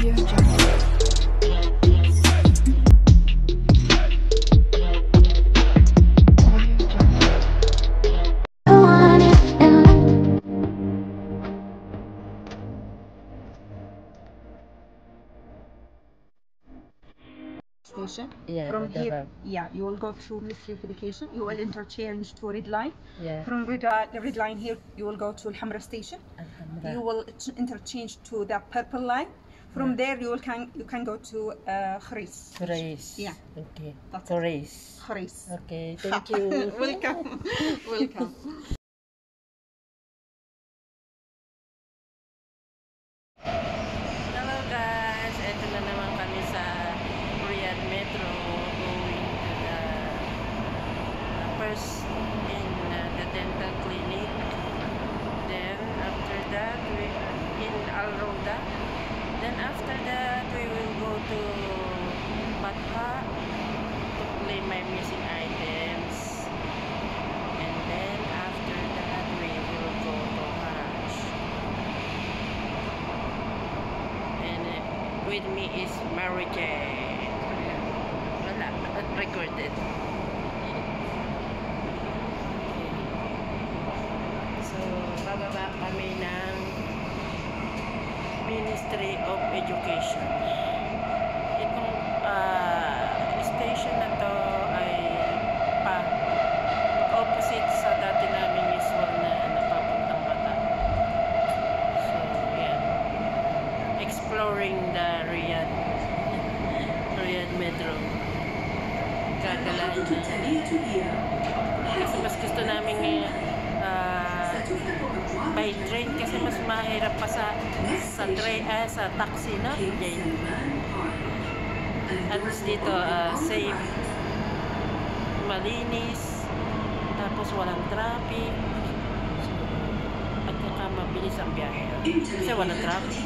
Station. Yeah, From here, yeah, you will go to Ministry of Education. You will interchange to Red Line. Yeah. From Red Line here, you will go to Al Hamra Station. You will interchange to the Purple Line. From there, you can go to Kharis. Kharis. Yeah. Okay. That's Kharis. Kharis. Okay. Thank you. Welcome. Welcome. Hello guys, ito na naman kami sa Riyadh Metro going to the first in the dental clinic. Then after that we in Al Roda. Then after that we will go to Batha to claim my missing items. And then after that we will go to Haraj. And with me is Mary Jane. Wala, recorded. So, bababa kami ng Ministry of Education. Itong station na to ay opposite sa dati namin usual na napapuntang Bata. So, yan. Exploring the Riyadh Metro. Gagalaan na. Kasi mas gusto namin by train kasi mas mahirap pa sa taxi, no? At least dito safe, malinis, tapos walang traffic, at saka mabilis ang biyahe kasi walang traffic.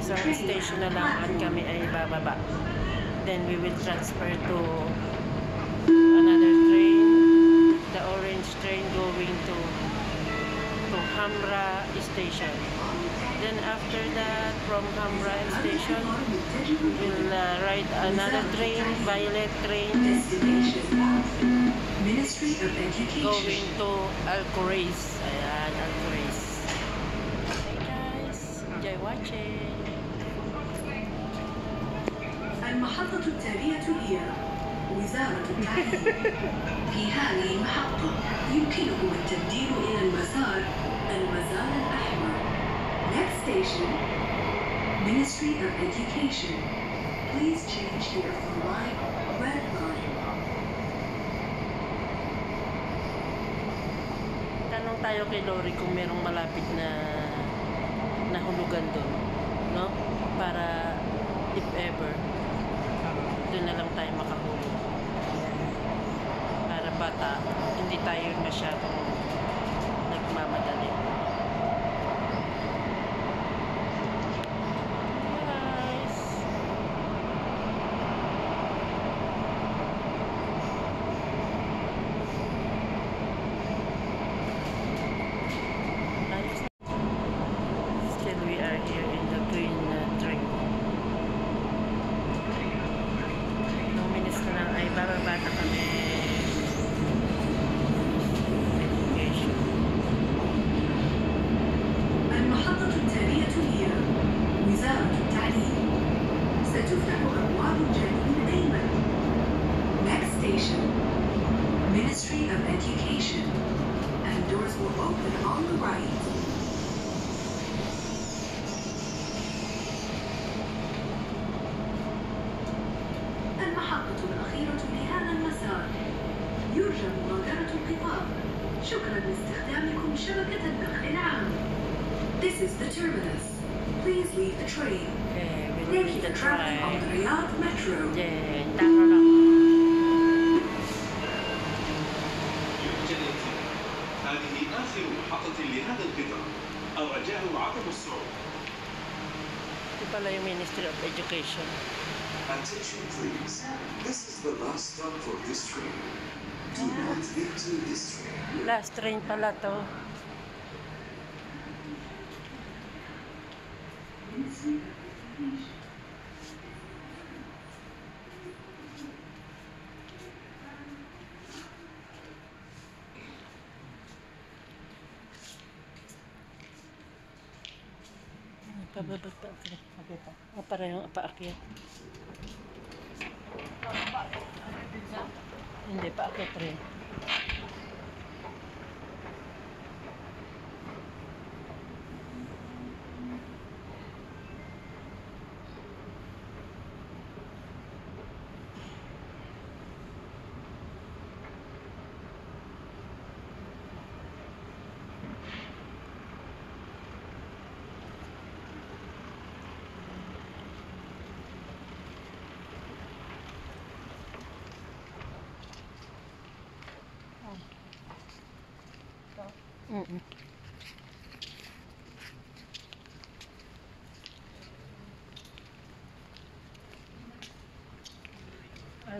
So station na lang at kami ay bababa, then we will transfer to another train, the orange train going to Hamra station. Then after that, from Hamra station we'll ride another train, violet train, going to Al Khurais. Ayan, Al Khurais. Okay guys, enjoy watching. المحطة التالية هي وزارة التعليم. في هذه المحطة يمكنكم التبديل إلى المسار الأحمر. Next station, Ministry of Education. Please change here for line Red Line. Tanong tayo kay Lori kung merong malapit na nahulugan doon, no? Para if ever doon na lang tayo makahulog. Para bata, hindi tayo masyadong nagmamadali. Guys, still we are here in the green train. 2 minutes na lang ay bababa na kami. المحطة التالية هي وزارة التعليم. ستفتح أبواب الجانب الأيمن. Next station, Ministry of Education. And doors will open on the right. المحطة الأخيرة لهذا المسار. يرجى مغادرة القطار. شكرا لاستخدامكم شبكة النقل العام. This is the terminus. Please leave the train. Okay, we Thank leave you the for traveling on the train. Riyadh Metro. Yeah, tama na. هذه آخر محطة لهذا القطار. الرجاء عدم الصعود. Ito pala yung Ministry of Education. Attention please. This is the last stop for this train. Do not enter this train. Last train pala to. Pababa pa. Okay pa. Parehong paakyat. Hindi, paakyat rin.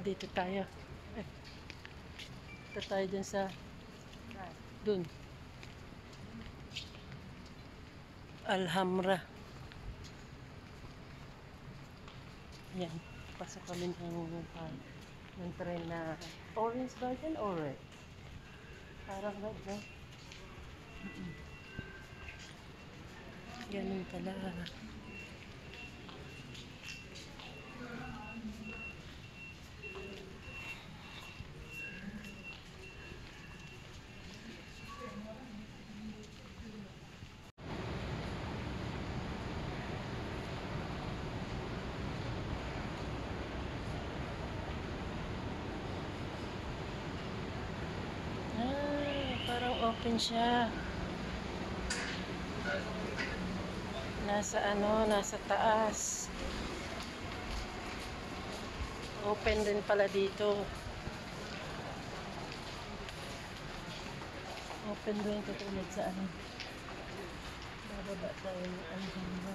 Dito tayo. Dito tayo dun sa dun. Alhambra. Yan. Pasok kami ng train na orange garden or red? Parang red, no? Ganun pala. Parang open siya. Nasa taas. Open din pala dito. Open din katulad sa bababa tayo ng Alhambra.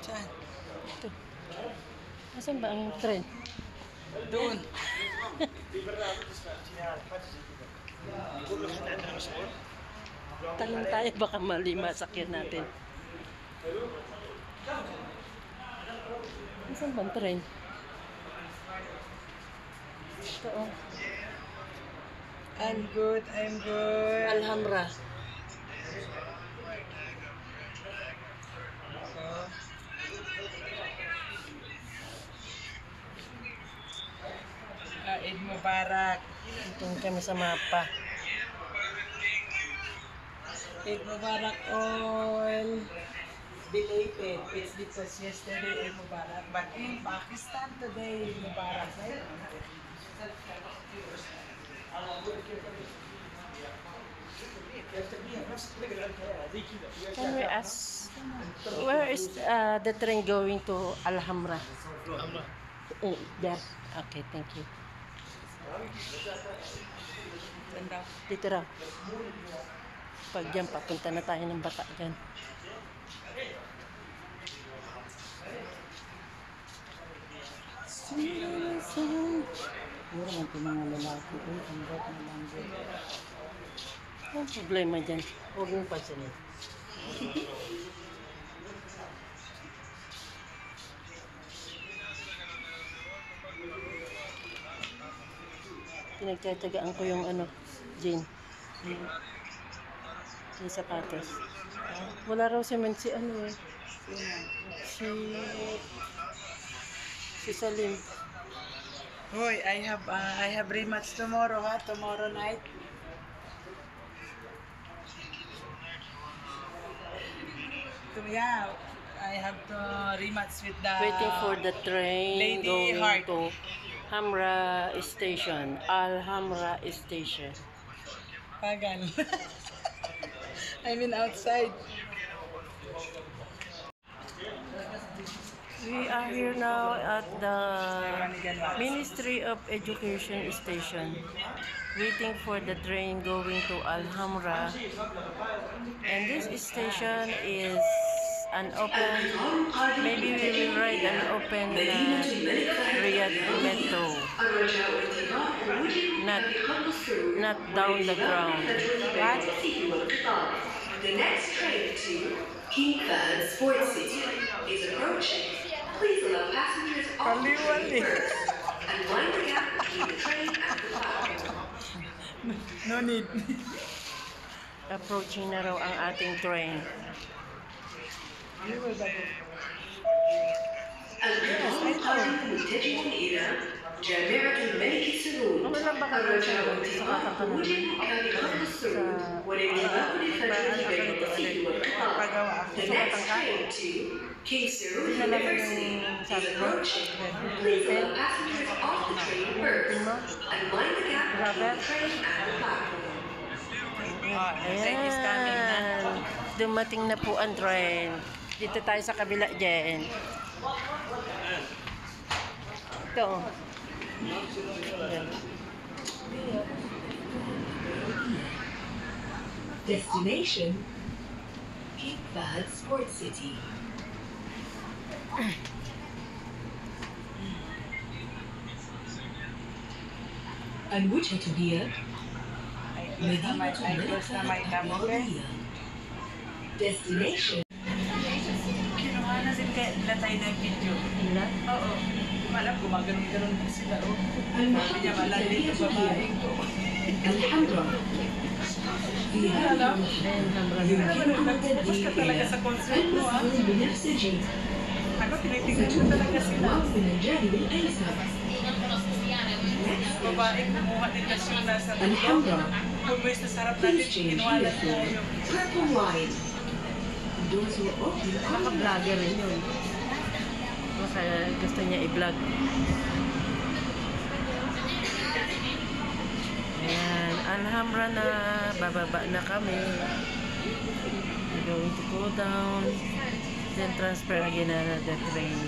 Saan? Ito. Nasaan ba ang tren? Doon. Talon tayo, baka mali masakyan natin. Nasaan ba ang tren? Ito, oh. I'm good. Alhambra. Eid Mubarak. Ito kami sa mapa. Eid Mubarak all belated. It's because yesterday Eid Mubarak, but in Pakistan today Eid Mubarak, right? Can we ask, where is the train going to Alhambra? There. Okay, thank you. Dito raw. Pag dyan, papunta na tayo ng Bata dyan. Puro man ito mga lalaki. Ang rat na langgit. Ang problema dyan. Huwag mong pansinin. Pinagtatagaan ko yung Jane. Yung sapatos. Wala raw si si Salim. Hoy, I have rematch tomorrow, ha? Tomorrow night. Yeah, I have to rematch with the Waiting for the train Lady going Heart. to Hamra Station. Alhambra Station. Pagan. I mean outside. We are here now at the Ministry of Education Station, waiting for the train going to Alhambra. And this station is an open, maybe we will ride an open Riyadh metro, not down the ground. What? The next train to King Fahd Sports City is approaching. Please allow passengers off the train first and mind the gap between the train and the platform. No need. Approaching na raw ang ating train. القطار القادم متجه إلى جامعة الملك سعود. الرجاء انتظار خروج الركاب خط السعود والانتباه للفجوة بين الرصيف والقطار. The next train to King Saud University is approaching. Please allow passengers off the train first and mind the gap between the train and the platform. Ayan. Dumating na po ang train. Dito tayo sa kabila dyan. Ito. Ayan. Destination King Fahd Sports City. الوجهة هي مدينة الملك فهد الرياضية. Destination Kinuha na tayo ng video. Oo. Malap, gumaganon-ganon na sila. Sabi niya, malandi yung babae ko. الحمراء. في هذا يمكنكم التنبيه إلى المسؤول بنفسجي ومن الجانب الأيسر. Babae, kumuha din kasi yung nasa الحمراء. Pag-waste na sarap Please natin, change kinuha na uniform. tayo. Purple line. Doors will open. Naka-vlogger rin yun. Baka gusto niya i-vlog. Ayan, Alhambra na. Bababa na kami. We're going to go down. Then transfer again another train.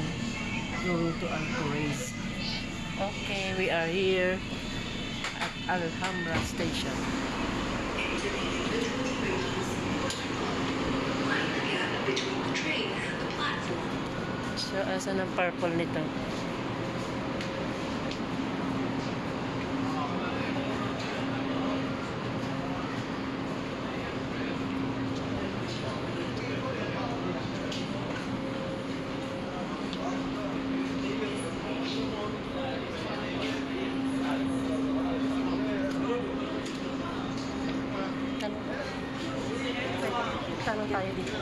Going to Al-Quraysh. Okay, we are here at Alhambra Station. Mind the gap between the train and the platform. So, asan ang purple nito? Tanong tayo dito.